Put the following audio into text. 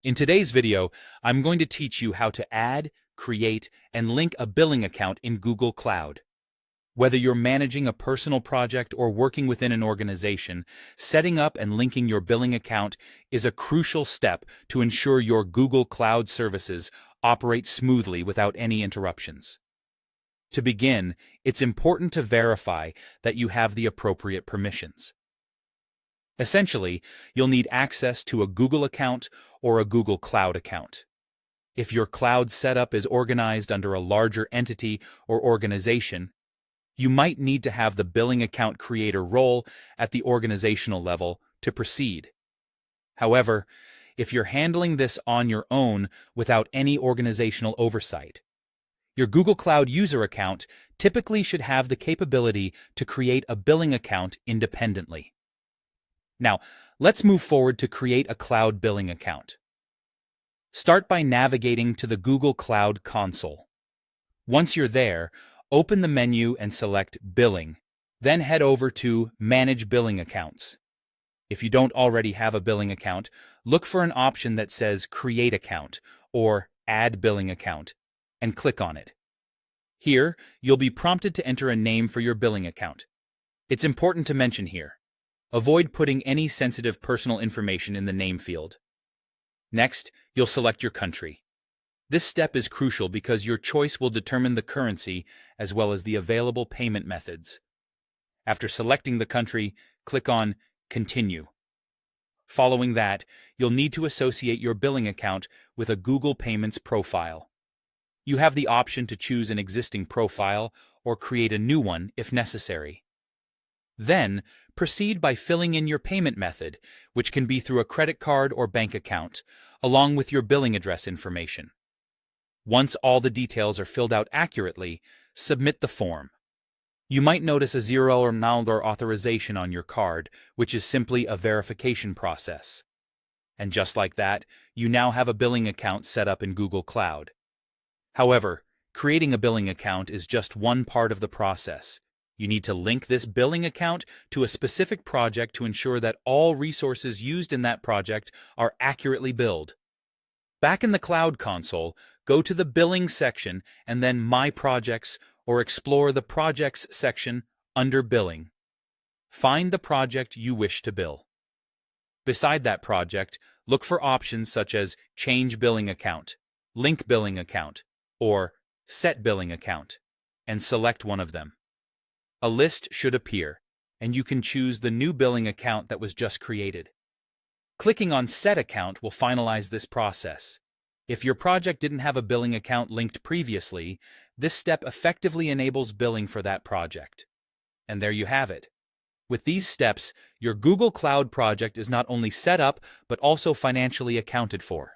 In today's video, I'm going to teach you how to add, create, and link a billing account in Google Cloud. Whether you're managing a personal project or working within an organization, setting up and linking your billing account is a crucial step to ensure your Google Cloud services operate smoothly without any interruptions. To begin, it's important to verify that you have the appropriate permissions. Essentially, you'll need access to a Google account or a Google Cloud account. If your cloud setup is organized under a larger entity or organization, you might need to have the billing account creator role at the organizational level to proceed. However, if you're handling this on your own without any organizational oversight, your Google Cloud user account typically should have the capability to create a billing account independently. Now, let's move forward to create a cloud billing account. Start by navigating to the Google Cloud console. Once you're there, open the menu and select Billing, then head over to Manage Billing Accounts. If you don't already have a billing account, look for an option that says Create Account or Add Billing Account, and click on it. Here, you'll be prompted to enter a name for your billing account. It's important to mention here, avoid putting any sensitive personal information in the name field. Next, you'll select your country. This step is crucial because your choice will determine the currency as well as the available payment methods. After selecting the country, click on Continue. Following that, you'll need to associate your billing account with a Google Payments profile. You have the option to choose an existing profile or create a new one if necessary. Then, proceed by filling in your payment method, which can be through a credit card or bank account, along with your billing address information. Once all the details are filled out accurately, submit the form. You might notice a 0 or null authorization on your card, which is simply a verification process. And just like that, you now have a billing account set up in Google Cloud. However, creating a billing account is just one part of the process. You need to link this billing account to a specific project to ensure that all resources used in that project are accurately billed. Back in the Cloud console, go to the Billing section and then My Projects or explore the Projects section under Billing. Find the project you wish to bill. Beside that project, look for options such as Change Billing Account, Link Billing Account, or Set Billing Account, and select one of them. A list should appear, and you can choose the new billing account that was just created. Clicking on Set Account will finalize this process. If your project didn't have a billing account linked previously, this step effectively enables billing for that project. And there you have it. With these steps, your Google Cloud project is not only set up, but also financially accounted for.